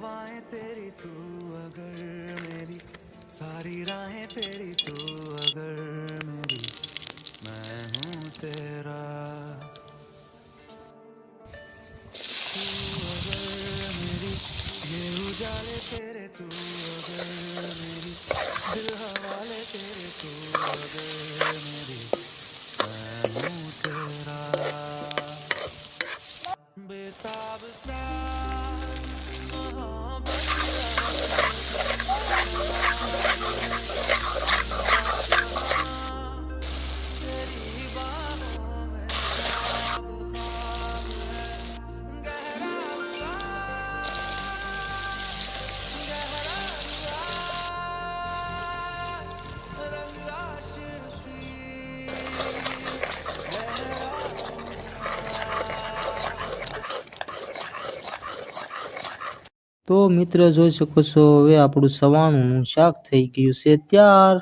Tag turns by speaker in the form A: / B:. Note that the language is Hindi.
A: हवाएं तेरी तू अगर मेरी, सारी राहें तेरी तू अगर मेरी, मैं हूँ तेरा। तू अगर मेरी, ये उजाले तेरे तू अगर मेरी, दिल हवाले तेरे तू अगर मेरी, मैं हूँ तेरा। बेताब सा मोहब्बत तेरी बाहों में ख्वाब ख्वाब है, गहरा हुआ गहरा हुआ रंग आशिकी गहरा
B: તો મિત્ર જોઈ શકો છો હવે આપણું સવાણું શાક થઈ ગયું છે તૈયાર।